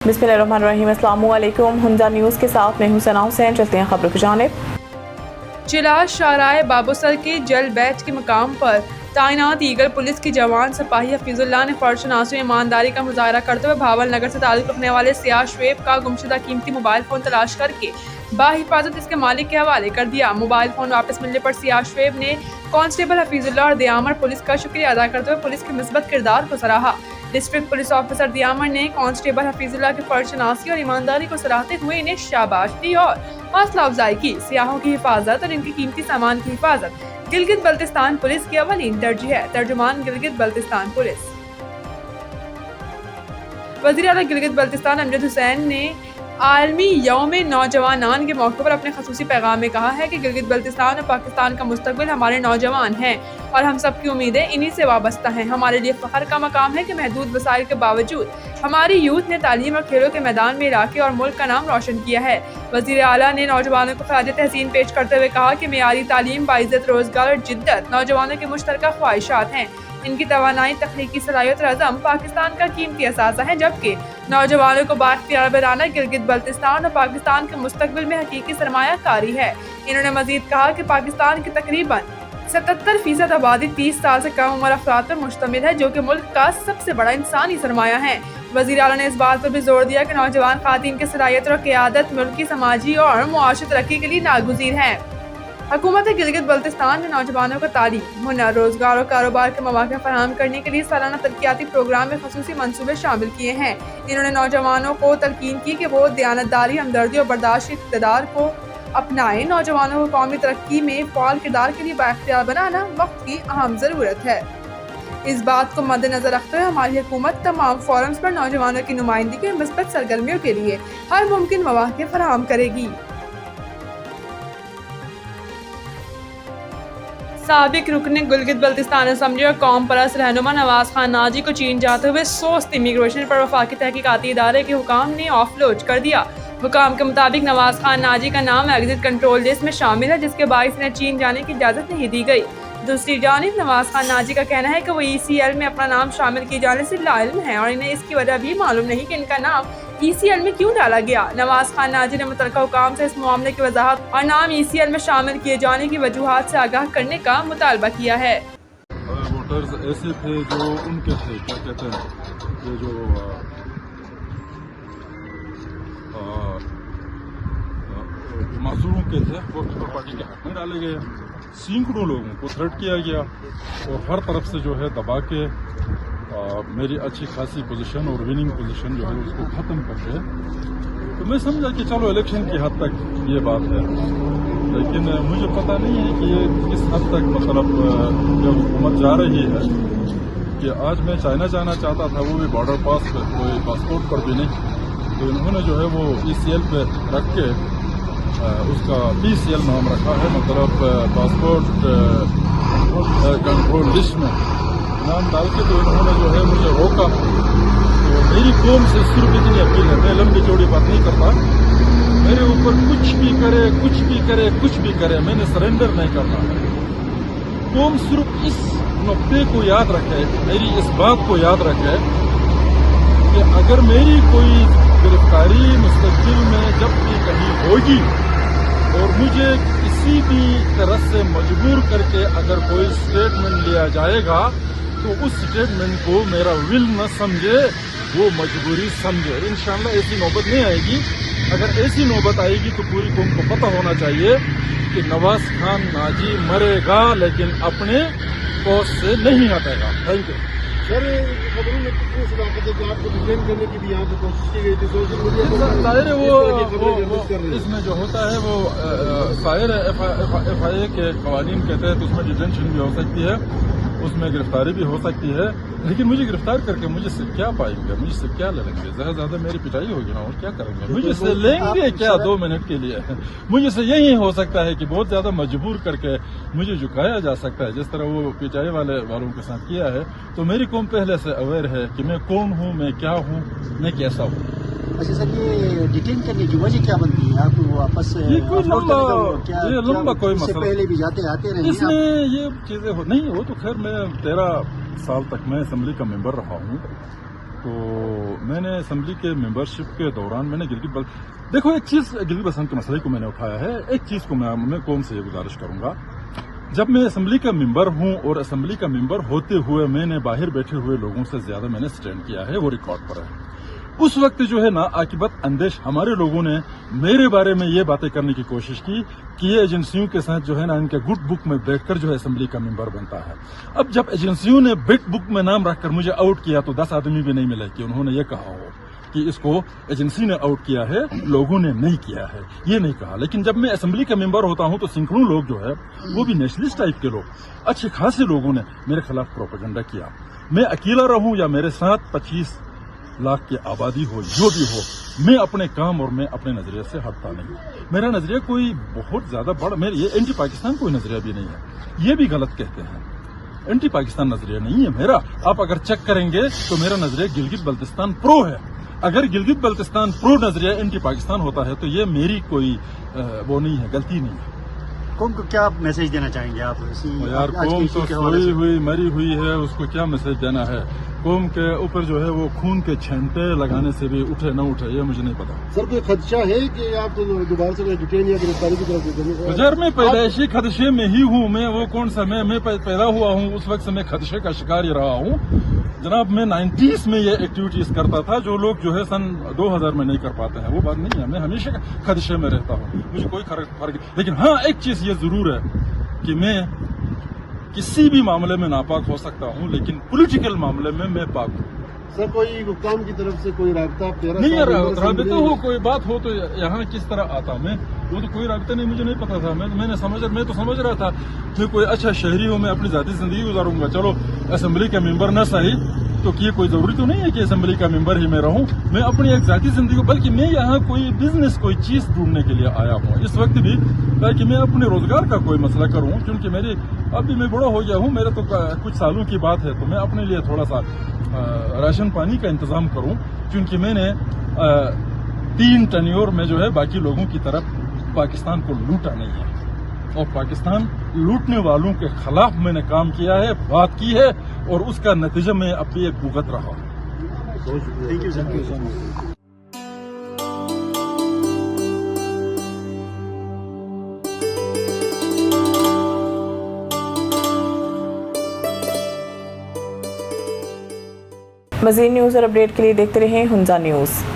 बिस्मिल्लाहिर्रहमानिर्रहीम। अस्सलाम वालेकुम। हुंजा न्यूज़ के साथ मैं हूं सना हुसैन। चलते हैं खबरों की जानिब। जिला शाहराह बाबूसर के जल बैच के मकाम पर तैनात ईगल पुलिस की जवान सिपाही हफीजुल्लाह ने फर्शनासों ईमानदारी का मुजाहरा करते हुए भावल नगर से ताल्लुक़ रखने वाले सियाह शुएब का गुमशुदा कीमती मोबाइल फ़ोन तलाश करके बाहिफाजत इसके मालिक के हवाले कर दिया। मोबाइल फ़ोन वापस मिलने पर सियाह शुएब ने कांस्टेबल हफीजुल्लाह और दियामर पुलिस का शुक्रिया अदा करते हुए पुलिस के मिस्बत किरदार को सराहा। डिस्ट्रिक्ट पुलिस ऑफिसर दियामर ने कांस्टेबल हफीजुल्लाह की फर्शनासी और ईमानदारी को सराहते हुए इन्हें शाबाश दी और हौसला अफजाई की। सियाहों की हिफाजत और इनके कीमती सामान की हिफाजत गिलगित बल्तिस्तान पुलिस की अवलीन तरजीह है। तर्जुमान गिलगित बल्तिस्तान पुलिस। वज़ीर आला गिलगित बल्तिस्तान अमजद हुसैन ने आलमी यौम नौजवानान के मौके पर अपने खसूसी पैगाम में कहा है कि गिलगित बल्तिस्तान और पाकिस्तान का मुस्तकबिल हमारे नौजवान हैं और हम सब की उम्मीदें इन्हीं से वाबस्ता हैं। हमारे लिए फ़ख्र का मकाम है कि महदूद वसाइल के बावजूद हमारी यूथ ने तालीम और खेलों के मैदान में इलाके और मुल्क का नाम रोशन किया है। वज़ीर आला ने नौजवानों को खराज तहसीन पेश करते हुए कहा कि मेयारी तालीम, बाइज़्ज़त रोज़गार और जिद्दत नौजवानों की मुश्तरका ख्वाहिशात हैं। इनकी तवानाई, तख्लीकी सलाहियत और अज़म पाकिस्तान का कीमती असासा है, जबकि नौजवानों को बाख्तियार बनाना गिलगित बल्तिस्तान और पाकिस्तान के मुस्तकबिल में हकीकी सरमायाकारी है। इन्होंने मज़ीद कहा कि पाकिस्तान की तकरीबन 77% आबादी 30 साल से कम उम्र अफराद पर मुश्तमिल है, जो कि मुल्क का सबसे बड़ा इंसानी सरमाया है। वज़ीर आला ने इस बात पर भी जोर दिया कि नौजवान ख़ातीन की सलाहियत और क़यादत मुल्क की समाजी और मुआशी तरक्की के लिए नागुज़ीर है। हुकूमत गिलगित बल्तिस्तान ने नौजवानों को तालीम, हुनर, रोजगार और कारोबार के मौके फराहम करने के लिए सालाना तरक्याती प्रोग्राम में खसूसी मंसूबे शामिल किए हैं। इन्होंने नौजवानों को तलकीन की कि वो दयानतदारी, हमदर्दी और बर्दाश्त इक़्तिदार को अपनाएं। नौजवानों को कौमी तरक्की में फ़ाल किरदार के लिए बाइख्तियार बनाना वक्त की अहम ज़रूरत है। इस बात को मद्देनजर रखते हुए हमारी हुकूमत तमाम फोरम्स पर नौजवानों की नुमाइंदगी और मुस्बत सरगर्मियों के लिए हर मुमकिन मौके फराहम करेगी। साबिक रुकने गिलगित बल्तिस्तान असम्बली और कौम परस्त रहनुमा नवाज खान नाजी को चीन जाते हुए सोस्त इमिग्रेशन पर वफाकी तहकीकाती इदारे के हुकाम ने ऑफलोड कर दिया। हुकाम के मुताबिक नवाज खान नाजी का नाम एग्जिट कंट्रोल लिस्ट में शामिल है, जिसके बाइस इन्हें चीन जाने की इजाज़त नहीं दी गई। दूसरी जानिब नवाज खान नाजी का कहना है कि वो ECL में अपना नाम शामिल किए जाने से लाइल्म है और इन्हें इसकी वजह भी मालूम नहीं कि इनका नाम ECL में क्यों डाला गया। नवाज खान नाजी ने मुतल्लिका हुकाम से इस मामले की वजाहत और नाम ECL में शामिल किए जाने की वजूहात से आगाह करने का मुतालबा किया है। वोटर्स ऐसे थे जो उनके थे, क्या कहते हैं, ये जो मजदूरों के थे वो पीपल पार्टी के हक में डाले गए। सैकड़ों लोगों को थ्रेट किया गया और हर तरफ से जो है दबा के मेरी अच्छी खासी पोजीशन और विनिंग पोजीशन जो है उसको ख़त्म करके, तो मैं समझा कि चलो इलेक्शन की हद तक ये बात है, लेकिन मुझे पता नहीं है कि ये किस हद तक मतलब जब हुकूमत जा रही है कि आज मैं चाइना जाना चाहता था, वो भी बॉर्डर पास पर, कोई पासपोर्ट पर भी नहीं, तो इन्होंने जो है वो ECL पे रख के उसका PCL नाम रखा है, मतलब पासपोर्ट कंट्रोल लिस्ट में नाम डाल के, तो इन्होंने जो है मुझे रोका। तो मेरी कौम से सिर्फ इतनी अपील है, मैं लंबी चौड़ी बात नहीं करता, मेरे ऊपर कुछ भी करे, कुछ भी करे, कुछ भी करे, मैंने सरेंडर नहीं करना है। कौम सिर्फ इस नुक्ते को याद रखे, मेरी इस बात को याद रखे कि अगर मेरी कोई गिरफ्तारी मुस्तकिल में जब भी कहीं होगी और मुझे किसी भी तरह से मजबूर करके अगर कोई स्टेटमेंट लिया जाएगा, तो उस स्टेटमेंट को मेरा विल न समझे, वो मजबूरी समझे। इंशाअल्लाह ऐसी नौबत नहीं आएगी। अगर ऐसी नौबत आएगी तो पूरी कौम को पता होना चाहिए कि नवाज खान नाजी मरेगा, लेकिन अपने पोस्ट से नहीं हटेगा। Thank you sir. खबरों में कितनी सदाकत है कि आपको डिटेन करने की भी यहाँ पे कोशिश की गई थी, सोशल मीडिया जाहिर है वो इसमें जो होता है वो जाहिर है FIA के कवानीन के तहत उसमें डिटेंशन भी हो सकती है, उसमें गिरफ्तारी भी हो सकती है, लेकिन मुझे गिरफ्तार करके मुझे से क्या पाएंगे, मुझे से क्या लेंगे? ज्यादा मेरी पिटाई होगी ना, और क्या करेंगे? मुझे से लेंगे क्या 2 मिनट के लिए? मुझे से यही हो सकता है कि बहुत ज्यादा मजबूर करके मुझे झुकाया जा सकता है, जिस तरह वो पिटाई वालों के साथ किया है। तो मेरी कौम पहले से अवेयर है कि मैं कौन हूँ, मैं क्या हूँ, मैं कैसा हूँ। अच्छा सर, ये डिटेन करने की वजह क्या बनती है? आप वापस ये लंबा कोई मसला पहले भी जाते आते रहे इसमें ये चीजें नहीं हो, तो खैर मैं 13 साल तक मैं असेंबली का मेंबर रहा हूँ तो मैंने असम्बली के मेंबरशिप के दौरान मैंने देखो एक चीज़ गिलगित बल्तिस्तान के मसले को मैंने उठाया है। एक चीज़ को मैं कौम से ये गुजारिश करूंगा, जब मैं असम्बली का मेंबर हूं और असम्बली का मेंबर होते हुए मैंने बाहर बैठे हुए लोगों से ज्यादा मैंने स्टैंड किया है, वो रिकॉर्ड पर है। उस वक्त जो है ना आकिबत अंदेश हमारे लोगों ने मेरे बारे में ये बातें करने की कोशिश की कि ये एजेंसियों के साथ जो है ना इनके गुड बुक में बैठकर जो है असम्बली का मेंबर बनता है। अब जब एजेंसियों ने बिट बुक में नाम रखकर मुझे आउट किया तो 10 आदमी भी नहीं मिले कि उन्होंने ये कहा हो कि इसको एजेंसी ने आउट किया है, लोगों ने नहीं किया है, ये नहीं कहा। लेकिन जब मैं असम्बली का मेंबर होता हूं तो सैकड़ों लोग जो है वो भी नेशनलिस्ट टाइप के लोग, अच्छे खासे लोगों ने मेरे खिलाफ प्रोपेगेंडा किया। मैं अकेला रहूं या मेरे साथ 25 लाख की आबादी हो, जो भी हो, मैं अपने काम और मैं अपने नजरिए से हटता नहीं। मेरा नजरिया कोई बहुत ज्यादा बड़ा, ये एंटी पाकिस्तान कोई नजरिया भी नहीं है, ये भी गलत कहते हैं। एंटी पाकिस्तान नजरिया नहीं है मेरा। आप अगर चेक करेंगे तो मेरा नजरिया गिलगित बल्तिस्तान प्रो है। अगर गिलगित बल्तिस्तान प्रो नजरिया एंटी पाकिस्तान होता है तो ये मेरी कोई वो नहीं है, गलती नहीं है। कौम को क्या मैसेज देना चाहेंगे आप? यार कौम तो सोई हुई मरी हुई है, उसको क्या मैसेज देना है? कौम के ऊपर जो है वो खून के छेंटे लगाने से भी उठे न उठे ये मुझे नहीं पता। सर कोई खदशा है कि आप दोबारा से डिटेन या गिरफ्तारी की तरफ? यार मैं पैदाइशी खदशे में ही हूँ। मैं वो कौन सा मैं पैदा हुआ हूँ उस वक्त से मैं खदशे का शिकार ही रहा हूँ जनाब। मैं 90s में ये एक्टिविटीज करता था जो लोग जो है सन 2000 में नहीं कर पाते हैं, वो बात नहीं है। मैं हमेशा खदशे में रहता हूँ, मुझे कोई फर्क। लेकिन हाँ एक चीज ये जरूर है कि मैं किसी भी मामले में नापाक हो सकता हूँ, लेकिन पॉलिटिकल मामले में मैं पाक हूँ। सर कोई हुक्काम की तरफ से कोई राब्ता नहीं यार, राबिता हो कोई बात हो तो यहाँ किस तरह आता मैं, वो तो कोई राबिता नहीं, मुझे नहीं पता था। मैं तो समझ रहा था मैं कोई अच्छा शहरी हूँ, मैं अपनी जाती जिंदगी गुजारूंगा, चलो असेंबली का मेंबर न सही तो ये कोई जरूरी तो नहीं है कि असेंबली का मेंबर ही मैं रहूं। मैं अपनी एक जाती जिंदगी, बल्कि मैं यहाँ कोई बिजनेस कोई चीज ढूंढने के लिए आया हूँ इस वक्त भी, ताकि मैं अपने रोजगार का कोई मसला करूँ। क्योंकि मेरी अभी मैं बड़ा हो गया हूँ, मेरे तो कुछ सालों की बात है, तो मैं अपने लिए थोड़ा सा राशन पानी का इंतजाम करूं। क्योंकि मैंने 3 टेन्योर में जो है बाकी लोगों की तरफ पाकिस्तान को लूटा नहीं है, और पाकिस्तान लूटने वालों के खिलाफ मैंने काम किया है, बात की है, और उसका नतीजा मैं अब भी एक भुगत रहा हूँ। Thank you sir. मज़ीद न्यूज़ और अपडेट के लिए देखते रहें हुंजा न्यूज़।